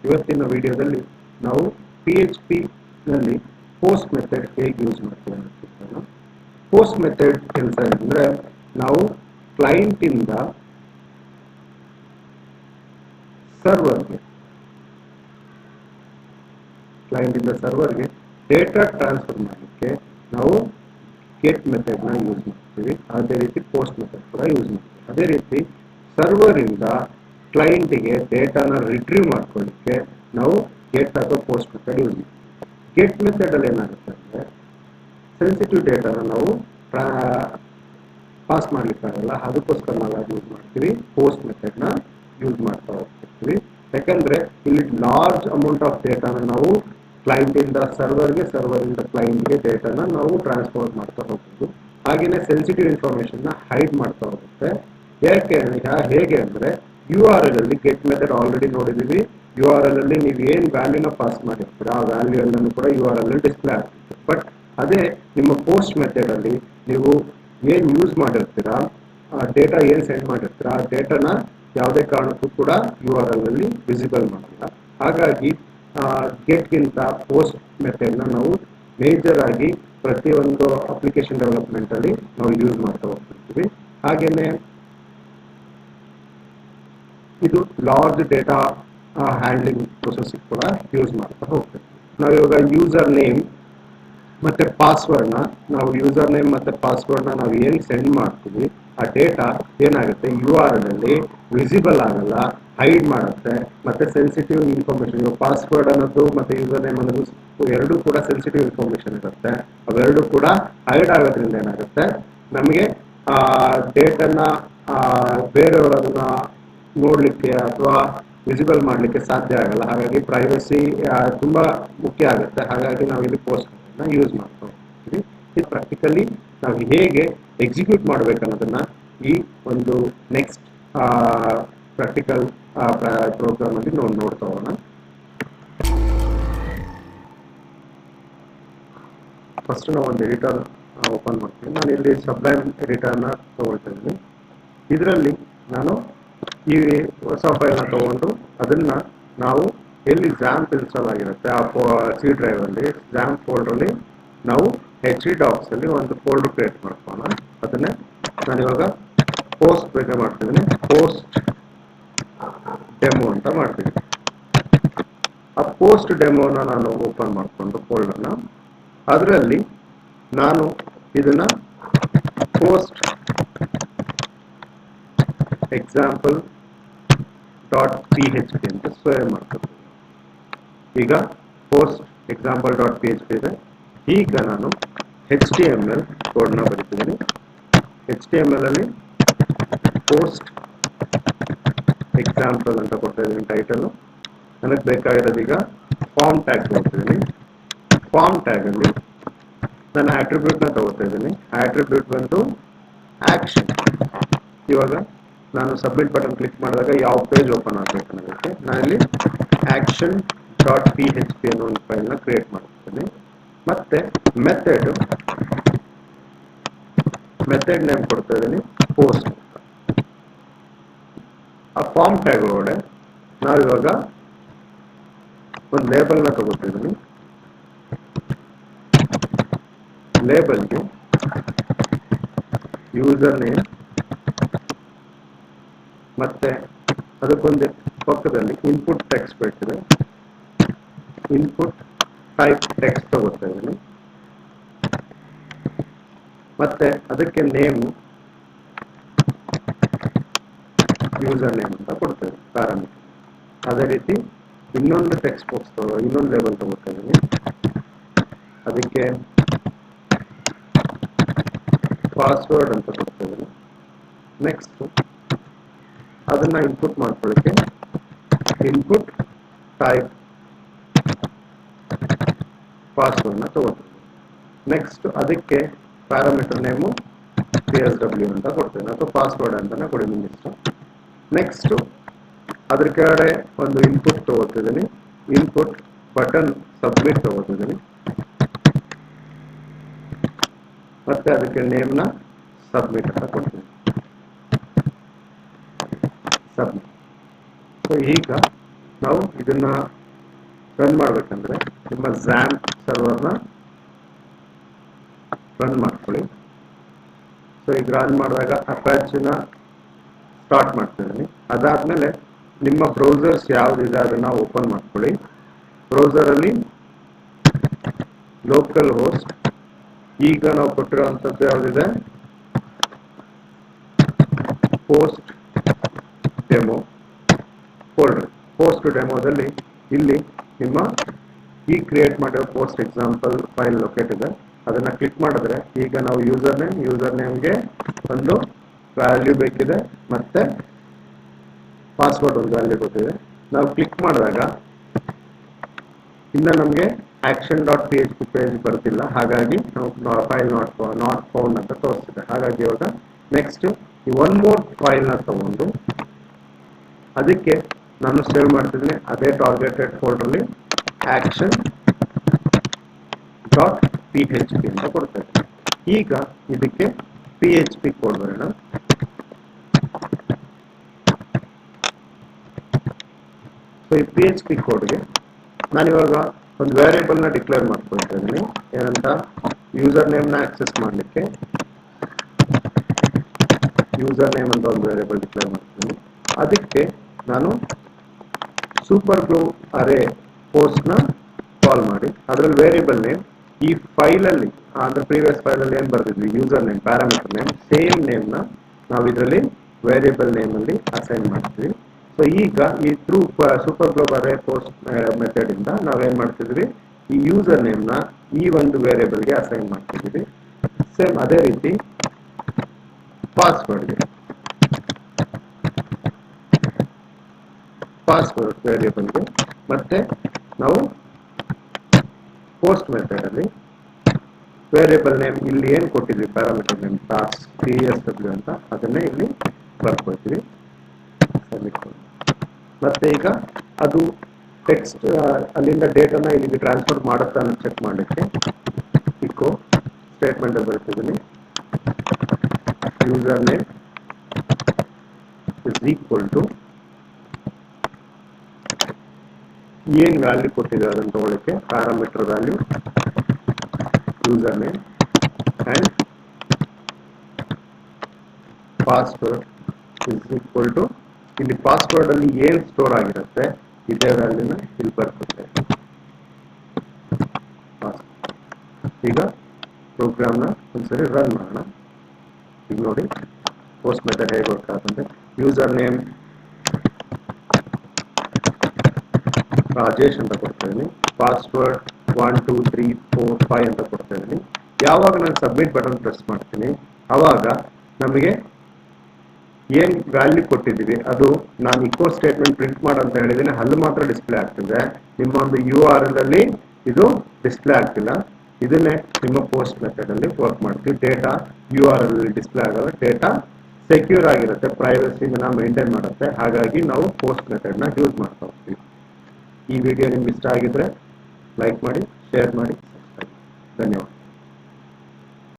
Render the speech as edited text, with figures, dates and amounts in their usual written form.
ಇವತ್ತಿನ ವಿಡಿಯೋದಲ್ಲಿ ನಾವು PHP ನಲ್ಲಿ ಪೋಸ್ಟ್ ಮೆಥಡ್ ಹೇಗೆ ಯೂಸ್ ಮಾಡ್ತೀವಿ ಅಂತ. ಪೋಸ್ಟ್ ಮೆಥಡ್ ಕೆಲಸ ಅಂದ್ರೆ ನಾವು ಕ್ಲೈಂಟ್ ಇಂದ ಸರ್ವರ್ಗೆ ಡೇಟಾ ಟ್ರಾನ್ಸ್ಫರ್ ಮಾಡಲಿಕ್ಕೆ ನಾವು ಗೆಟ್ ಮೆಥಡ್ ನ ಯೂಸ್ ಮಾಡ್ತೀವಿ. ಅದೇ ರೀತಿ ಪೋಸ್ಟ್ ಮೆಥಡ್ ಕೂಡ ಯೂಸ್ ಮಾಡ್ತೀವಿ. ಅದೇ ರೀತಿ ಸರ್ವರ್ ಇಂದ ಕ್ಲೈಂಟ್ಗೆ ಡೇಟಾನ ರಿಟ್ರೀವ್ ಮಾಡ್ಕೊಳ್ಳಿಕ್ಕೆ ನಾವು ಗೆಟ್ ಅಥವಾ ಪೋಸ್ಟ್ ಮೆಥಡ್ ಯೂಸ್ ಮಾಡ್ತೀವಿ. ಗೆಟ್ ಮೆಥಡ್ ಅಲ್ಲಿ ಏನಾಗುತ್ತೆ ಅಂದ್ರೆ ಸೆನ್ಸಿಟಿವ್ ಡೇಟಾನ ನಾವು ಪಾಸ್ ಮಾಡ್ಲಿಕ್ಕಾಗಲ್ಲ, ಅದಕ್ಕೋಸ್ಕರ ನಾವು ಯೂಸ್ ಮಾಡ್ತೀವಿ ಪೋಸ್ಟ್ ಮೆಥಡ್ ನ ಯೂಸ್ ಮಾಡ್ತಾ ಹೋಗ್ತಿರ್ತೀವಿ. ಯಾಕಂದ್ರೆ ಇಲ್ಲಿ ಲಾರ್ಜ್ ಅಮೌಂಟ್ ಆಫ್ ಡೇಟಾನ ನಾವು ಕ್ಲೈಂಟ್ ಇಂದ ಸರ್ವರ್ಗೆ, ಸರ್ವರ್ ಇಂದ ಕ್ಲೈಂಟ್ಗೆ ಡೇಟಾನ ನಾವು ಟ್ರಾನ್ಸ್ಫರ್ ಮಾಡ್ತಾ ಹೋಗ್ಬೋದು. ಹಾಗೇನೆ ಸೆನ್ಸಿಟಿವ್ ಇನ್ಫಾರ್ಮೇಶನ್ ನ ಹೈಡ್ ಮಾಡ್ತಾ ಹೋಗುತ್ತೆ. ಹೇಗೆ ಅಂದ್ರೆ URL ಅಲ್ಲಿ ಗೆಟ್ ಮೆಥಡ್ ಆಲ್ರೆಡಿ ನೋಡಿದೀವಿ. URL ಅಲ್ಲಿ ನೀವು ಏನ್ ವ್ಯಾಲ್ಯೂನ ಪಾಸ್ ಮಾಡಿರ್ತೀರ ಆ ವ್ಯಾಲ್ಯೂ ಎಲ್ಲನೂ ಕೂಡ URL ಅಲ್ಲಿ ಡಿಸ್ಪ್ಲೇ ಆಗ್ತಿರುತ್ತೆ. ಬಟ್ ಅದೇ ನಿಮ್ಮ ಪೋಸ್ಟ್ ಮೆಥಡ್ ಅಲ್ಲಿ ನೀವು ಏನ್ ಯೂಸ್ ಮಾಡಿರ್ತೀರಾ, ಡೇಟಾ ಏನ್ ಸೆಂಡ್ ಮಾಡಿರ್ತೀರಾ ಆ ಡೇಟಾನ ಯಾವುದೇ ಕಾರಣಕ್ಕೂ ಕೂಡ URL ಅಲ್ಲಿ ವಿಸಿಬಲ್ ಮಾಡಲ್ಲ. ಹಾಗಾಗಿ ಗೆಟ್ ಗಿಂತ ಪೋಸ್ಟ್ ಮೆಥಡ್ ನ ನಾವು ಮೇಜರ್ ಆಗಿ ಪ್ರತಿಯೊಂದು ಅಪ್ಲಿಕೇಶನ್ ಡೆವಲಪ್ಮೆಂಟ್ ಅಲ್ಲಿ ನಾವು ಯೂಸ್ ಮಾಡ್ತಾ ಹೋಗ್ತಿರ್ತೀವಿ. ಹಾಗೇನೆ ಇದು ಲಾರ್ಜ್ ಡೇಟಾ ಹ್ಯಾಂಡ್ಲಿಂಗ್ ಪ್ರೊಸೆಸ್ ಕೂಡ ಯೂಸ್ ಮಾಡ್ತಾ ಹೋಗ್ತೀವಿ. ನಾವು ಇವಾಗ ಯೂಸರ್ ನೇಮ್ ಮತ್ತೆ ಪಾಸ್ವರ್ಡ್ ನಾವು ಏನ್ ಸೆಂಡ್ ಮಾಡ್ತೀವಿ ಆ ಡೇಟಾ ಏನಾಗುತ್ತೆ URL ಅಲ್ಲಿ ವಿಸಿಬಲ್ ಆಗಲ್ಲ, ಹೈಡ್ ಮಾಡುತ್ತೆ. ಮತ್ತೆ ಸೆನ್ಸಿಟಿವ್ ಇನ್ಫಾರ್ಮೇಶನ್, ಪಾಸ್ವರ್ಡ್ ಅನ್ನೋದು ಮತ್ತೆ ಯೂಸರ್ ನೇಮ್ ಅನ್ನೋದು ಎರಡೂ ಕೂಡ ಸೆನ್ಸಿಟಿವ್ ಇನ್ಫಾರ್ಮೇಶನ್ ಇರುತ್ತೆ. ಅವೆರಡೂ ಕೂಡ ಹೈಡ್ ಆಗೋದ್ರಿಂದ ಏನಾಗುತ್ತೆ, ನಮಗೆ ಡೇಟಾನ ಬೇರೆಯವರು ಅದನ್ನ ನೋಡ್ಲಿಕ್ಕೆ ಅಥವಾ ವಿಸಿಬಲ್ ಮಾಡ್ಲಿಕ್ಕೆ ಸಾಧ್ಯ ಆಗಲ್ಲ. ಹಾಗಾಗಿ ಪ್ರೈವಸಿ ತುಂಬಾ ಮುಖ್ಯ ಆಗುತ್ತೆ. ಹಾಗಾಗಿ ನಾವು ಇಲ್ಲಿ ಪೋಸ್ಟ್ ಯೂಸ್ ಮಾಡ್ತಾ ಹೋಗ್ತೀವಿ. ಇದು ಪ್ರಾಕ್ಟಿಕಲಿ ನಾವು ಹೇಗೆ ಎಕ್ಸಿಕ್ಯೂಟ್ ಮಾಡ್ಬೇಕನ್ನೋದನ್ನ ಈ ಒಂದು ನೆಕ್ಸ್ಟ್ ಪ್ರಾಕ್ಟಿಕಲ್ ಪ್ರೋಗ್ರಾಮ್ ಅಲ್ಲಿ ನಾವು ನೋಡ್ತಾ ಹೋಗೋಣ. ಫಸ್ಟ್ ನಾವು ಒಂದು ಎಡಿಟರ್ ಓಪನ್ ಮಾಡ್ತೀವಿ. ನಾನು ಇಲ್ಲಿ ಸಬ್ಲೈಮ್ ಎಡಿಟರ್ನ ತಗೊಳ್ತಾ ಇದ್ದೀನಿ. ಇದರಲ್ಲಿ ನಾನು ಈ ಹೊಸ ಫೈಲ್ನ ತಗೊಂಡು ಅದನ್ನ ನಾವು ಎಲ್ಲಿ ಝಾಂಪ್ ಇನ್ಸ್ಟಾಲ್ ಆಗಿರುತ್ತೆ ಆ C ಡ್ರೈವ್ ಅಲ್ಲಿ ಝಾಂಪ್ ಫೋಲ್ಡರ್ ಅಲ್ಲಿ ನಾವು HDocs ಅಲ್ಲಿ ಒಂದು ಫೋಲ್ಡರ್ ಕ್ರಿಯೇಟ್ ಮಾಡ್ಕೋಣ. ಅದನ್ನೇ ನಾನು ಇವಾಗ ಪೋಸ್ಟ್ ಬಗ್ಗೆ ಮಾಡ್ತಿದ್ದೀನಿ, ಪೋಸ್ಟ್ ಡೆಮೋ ಅಂತ ಮಾಡ್ತೀನಿ. ಆ ಪೋಸ್ಟ್ ಡೆಮೋನ ನಾನು ಓಪನ್ ಮಾಡಿಕೊಂಡು ಫೋಲ್ಡರ್ನ ಅದರಲ್ಲಿ ನಾನು ಇದನ್ನ ಪೋಸ್ಟ್ example.php ಅಂತ ಸೇವ್ ಮಾಡ್ತೀನಿ. ಈಗ ಪೋಸ್ಟ್ example.php ಇದೆ. ಈಗ ನಾನು HTML ಕೋಡ್ನ ಬರೀತಿದ್ದೀನಿ. HTML ಅಲ್ಲಿ ಪೋಸ್ಟ್ ಎಕ್ಸಾಂಪಲ್ ಅಂತ ಕೊಡ್ತಾ ಇದ್ದೀನಿ ಟೈಟಲ್. ನನಗೆ ಬೇಕಾಗಿರೋದು ಈಗ ಫಾರ್ಮ್ ಟ್ಯಾಗ್ ತಗೋತಿದ್ದೀನಿ. ಫಾರ್ಮ್ ಟ್ಯಾಗ್ ಅಲ್ಲಿ ನಾನು ಆಟ್ರಿಬ್ಯೂಟ್ ನ ತಗೋತಾ ಇದ್ದೀನಿ. ಆಟ್ರಿಬ್ಯೂಟ್ ಬಂದು ಆಕ್ಷನ್. ಇವಾಗ ನಾನು ಸಬ್ಮಿಟ್ ಬಟನ್ ಕ್ಲಿಕ್ ಮಾಡಿದಾಗ ಯಾವ ಪೇಜ್ ಓಪನ್ ಆಗಬೇಕು ಅನ್ನೋದಕ್ಕೆ ನಾನಿಲ್ಲಿ action.php ಅನ್ನೋ ಒಂದು ಫೈಲ್ನ ಕ್ರಿಯೇಟ್ ಮಾಡ್ತೀನಿ. ಮತ್ತೆ ಮೆಥಡ್ ನೇಮ್ ಕೊಡ್ತಾ ಇದ್ದೀನಿ ಪೋಸ್ಟ್. ಆ ಫಾರ್ಮ್ ಟ್ಯಾಗ್ ಒಳಗಡೆ ನಾವಿವಾಗ ಒಂದು ಲೇಬಲ್ನ ತಗೋತಿದ್ದೀನಿ. ಲೇಬಲ್ಗೆ ಯೂಸರ್ ನೇಮ್ ಮತ್ತೆ ಅದಕ್ಕೊಂದು ಪಕ್ಕದಲ್ಲಿ ಇನ್ಪುಟ್ ಟೆಕ್ಸ್ಟ್ ಬೇಕಿದೆ, ಇನ್ಪುಟ್ ಟೈಪ್ ಟೆಕ್ಸ್ಟ್ ತಗೋತಾ ಇದ್ದೀನಿ. ಮತ್ತೆ ಅದಕ್ಕೆ ನೇಮ್ ಯೂಸರ್ ನೇಮ್ ಅಂತ ಕೊಡ್ತೇವೆ ಪ್ಯಾರಾಮೀಟರ್. ಅದೇ ರೀತಿ ಇನ್ನೊಂದು ಟೆಕ್ಸ್ಟ್ ಬಾಕ್ಸ್ ಇನ್ನೊಂದು ಲೇಬಲ್ ತಗೋತಾ ಇದ್ದೀನಿ. ಅದಕ್ಕೆ ಪಾಸ್ವರ್ಡ್ ಅಂತ ಕೊಡ್ತಾ ಇದ್ದೀನಿ. ನೆಕ್ಸ್ಟ್ ಅದನ್ನ ಇನ್ಪುಟ್ ಮಾಡ್ಕೊಳ್ಳಿಕ್ಕೆ ಇನ್ಪುಟ್ ಟೈಪ್ ಪಾಸ್ವರ್ಡ್ ನ ತಗೋತೀನಿ. ನೆಕ್ಸ್ಟ್ ಅದಕ್ಕೆ ಪ್ಯಾರಾಮೀಟರ್ ನೇಮು PSW ಅಂತ ಕೊಡ್ತೇನೆ ಅಥವಾ ಪಾಸ್ವರ್ಡ್ ಅಂತಾನೆ ಕೊಡಿ ನಿಮ್ಗೆ ಇಷ್ಟ. ನೆಕ್ಸ್ಟ್ ಅದ್ರ ಕೆಳಗಡೆ ಒಂದು ಇನ್ಪುಟ್ ತಗೋತಿದ್ದೀನಿ. ಇನ್ಪುಟ್ ಬಟನ್ ಸಬ್ಮಿಟ್ ತಗೋತಿದ್ದೀನಿ. ಮತ್ತೆ ಅದಕ್ಕೆ ನೇಮ್ನ ಸಬ್ಮಿಟ್ ಅಂತ ಕೊಡ್ತೀನಿ. ಸಬ್ಮಿಟ್. ಸೊ ಈಗ ನಾವು ಇದನ್ನ ರನ್ ಮಾಡಬೇಕಂದ್ರೆ ನಿಮ್ಮ XAMPP ಸರ್ವರ್ನ ರನ್ ಮಾಡ್ಕೊಳ್ಳಿ. ಸೊ ಈಗ ರನ್ ಮಾಡಿದಾಗ ಅಪಾಚಿನ ಸ್ಟಾರ್ಟ್ ಮಾಡ್ತಿದ್ದೀನಿ. ಅದಾದ್ಮೇಲೆ ನಿಮ್ಮ ಬ್ರೌಸರ್ಸ್ ಯಾವುದಿದೆ ಅದನ್ನ ಓಪನ್ ಮಾಡ್ಕೊಳ್ಳಿ. ಬ್ರೌಸರಲ್ಲಿ ಲೋಕಲ್ ಹೋಸ್ಟ್, ಈಗ ನಾವು ಕೊಟ್ಟಿರುವಂಥದ್ದು ಯಾವುದಿದೆ, ಪೋಸ್ಟ್ ಡೆಮೋ ಫೋಲ್ಡರ್. ಪೋಸ್ಟ್ ಡೆಮೋದಲ್ಲಿ ಇಲ್ಲಿ ನಿಮ್ಮ ಈ ಕ್ರಿಯೇಟ್ ಮಾಡಿರೋ ಪೋಸ್ಟ್ ಎಕ್ಸಾಂಪಲ್ ಫೈಲ್ ಲೊಕೇಟ್ ಇದೆ. ಅದನ್ನ ಕ್ಲಿಕ್ ಮಾಡಿದ್ರೆ ಈಗ ನಾವು ಯೂಸರ್ ನೇಮ್ಗೆ ಒಂದು ವ್ಯಾಲ್ಯೂ ಬೇಕಿದೆ, ಮತ್ತೆ ಪಾಸ್ವರ್ಡ್ ಒಂದು ವ್ಯಾಲ್ಯೂ ಗೊತ್ತಿದೆ. ನಾವು ಕ್ಲಿಕ್ ಮಾಡಿದಾಗ ಇನ್ನು ನಮಗೆ action.php ಪೇಜ್ ಬರ್ತಿಲ್ಲ, ಹಾಗಾಗಿ ನಾವು ಫೈಲ್ ನಾಟ್ ಫೌಂಡ್ ಅಂತ ತೋರಿಸ್ತಿದೆ. ಹಾಗಾಗಿ ಇವಾಗ ನೆಕ್ಸ್ಟ್ ಈ ಒನ್ ಮೋರ್ ಫೈಲ್ನ ತಗೊಂಡು ಅದಕ್ಕೆ ನಾನು ಸೇವ್ ಮಾಡ್ತಿದ್ದೀನಿ ಅದೇ ಟಾರ್ಗೆಟೆಡ್ ಫೋಲ್ಡರ್ಲಿ action.php ಅಂತ ಕೊಡ್ತೇನೆ. ಈಗ ಇದಕ್ಕೆ PHP ಕೋಡ್ ಬರೋಣ. ಸೊ ಈ PHP ಕೋಡ್ಗೆ ನಾನಿವಾಗ ಒಂದು ವೇರಿಯೇಬಲ್ನ ಡಿಕ್ಲೇರ್ ಮಾಡ್ಕೊಳ್ತಾ ಇದ್ದೀನಿ. ಏನಂತ, ಯೂಸರ್ ನೇಮ್ನ ಆಕ್ಸೆಸ್ ಮಾಡಲಿಕ್ಕೆ ಯೂಸರ್ ನೇಮ್ ಅಂತ ಒಂದು ವೇರಿಯೇಬಲ್ ಡಿಕ್ಲೇರ್ ಮಾಡ್ತೀನಿ. ಅದಕ್ಕೆ ನಾನು ಸೂಪರ್ ಗ್ಲೂ ಅರೇ ಪೋಸ್ಟ್ನ ಕಾಲ್ ಮಾಡಿ ಅದರಲ್ಲಿ ವೇರಿಯೇಬಲ್ ನೇಮ್ ಈ ಫೈಲಲ್ಲಿ ಅಂದ್ರೆ ಪ್ರೀವಿಯಸ್ ಫೈಲಲ್ಲಿ ಏನು ಬರ್ತಿದ್ವಿ user name parameter name same ನೇಮ್ನ ನಾವು ಇದರಲ್ಲಿ ವೇರಿಯೇಬಲ್ ನೇಮಲ್ಲಿ ಅಸೈನ್ ಮಾಡ್ತೀವಿ. ಸೊ ಈಗ ಈ through super global array post method ಇಂದ ನಾವೇನ್ ಮಾಡ್ತಿದ್ವಿ, ಈ ಯೂಸರ್ ನೇಮ್ನ ಈ ಒಂದು ವೇರಿಯೇಬಲ್ಗೆ ಅಸೈನ್ ಮಾಡ್ತಿದ್ವಿ. ಸೇಮ್ ಅದೇ ರೀತಿ ಪಾಸ್ವರ್ಡ್ ವೇರಿಯೇಬಲ್ಗೆ ಮತ್ತೆ ನಾವು ಪೋಸ್ಟ್ ಮೆಥಡ್ ಅಲ್ಲಿ ವೇರಿಯೇಬಲ್ ನೇಮ್ ಇಲ್ಲಿ ಏನು ಕೊಟ್ಟಿದ್ವಿ ಪ್ಯಾರಾಮೀಟರ್ ನೇಮ್ PSW ಅಂತ ಅದನ್ನೇ ಇಲ್ಲಿ ಬರ್ಕೊಳ್ತೀವಿ. ಮತ್ತೆ ಈಗ ಅದು ಟೆಕ್ಸ್ಟ್ ಅಲ್ಲಿಂದ ಡೇಟನ್ನ ಇಲ್ಲಿಗೆ ಟ್ರಾನ್ಸ್ಫರ್ ಮಾಡುತ್ತಾ ಅಂತ ಚೆಕ್ ಮಾಡಲಿಕ್ಕೆ ಇಕೋ ಸ್ಟೇಟ್ಮೆಂಟ್ ಬರ್ತಿದ್ದೀನಿ. User name is equal to ಏನು ವ್ಯಾಲ್ಯೂ ಕೊಟ್ಟಿದೆ ಅದನ್ನು ತಗೊಳ್ಳಿಕ್ಕೆ parameter value user name and password is equal to ಇಲ್ಲಿ ಪಾಸ್ವರ್ಡ್ ಅಲ್ಲಿ ಏನು ಸ್ಟೋರ್ ಆಗಿರುತ್ತೆ ಇದೇ ವ್ಯಾಲ್ಯೂನ ಇಲ್ಲಿ ಬರ್ತದೆ. ಈಗ ಪ್ರೋಗ್ರಾಮ್ನ ಒಂದ್ಸರಿ ರನ್ ಮಾಡೋಣ. ಈಗ ನೋಡಿ ಪೋಸ್ಟ್ ಮೆಥಡ್ ಹೇಗೆ ವರ್ಕ್ ಆಗುತ್ತೆ. ಯೂಸರ್ ನೇಮ್ ರಾಜೇಶ್ ಅಂತ ಕೊಡ್ತಾ ಇದ್ದೀನಿ, ಪಾಸ್ವರ್ಡ್ 1 2 3 4 5 ಅಂತ ಕೊಡ್ತಾ ಇದ್ದೀನಿ. ಯಾವಾಗ ನಾನು ಸಬ್ಮಿಟ್ ಬಟನ್ ಪ್ರೆಸ್ ಮಾಡ್ತೀನಿ ಆವಾಗ ನಮಗೆ ಏನ್ ವ್ಯಾಲ್ಯೂ ಕೊಟ್ಟಿದ್ದೀವಿ ಅದು ನಾನು ಇಕೋ ಸ್ಟೇಟ್ಮೆಂಟ್ ಪ್ರಿಂಟ್ ಮಾಡಂತ ಹೇಳಿದ್ದೀನಿ, ಅಲ್ಲಿ ಮಾತ್ರ ಡಿಸ್ಪ್ಲೇ ಆಗ್ತಿದೆ. ನಿಮ್ಮ ಒಂದು URL ಅಲ್ಲಿ ಇದು ಡಿಸ್ಪ್ಲೇ ಆಗ್ತಿಲ್ಲ. ಇದನ್ನೇ ನಿಮ್ಮ ಪೋಸ್ಟ್ ಮೆಥಡ್ ಅಲ್ಲಿ ವರ್ಕ್ ಮಾಡ್ತೀವಿ. ಡೇಟಾ URL ಅಲ್ಲಿ ಡಿಸ್ಪ್ಲೇ ಆಗಲ್ಲ, ಡೇಟಾ ಸೆಕ್ಯೂರ್ ಆಗಿರುತ್ತೆ, ಪ್ರೈವಸಿನ ಮೇಂಟೈನ್ ಮಾಡುತ್ತೆ. ಹಾಗಾಗಿ ನಾವು ಪೋಸ್ಟ್ ಮೆಥಡ್ನ ಯೂಸ್ ಮಾಡ್ತಾ ಹೋಗ್ತೀವಿ. ಈ ವಿಡಿಯೋ ನಿಮ್ಗೆ ಇಷ್ಟ ಆಗಿದ್ರೆ ಲೈಕ್ ಮಾಡಿ, ಶೇರ್ ಮಾಡಿ, ಸಬ್ಸ್ಕ್ರೈಬ್. ಧನ್ಯವಾದ.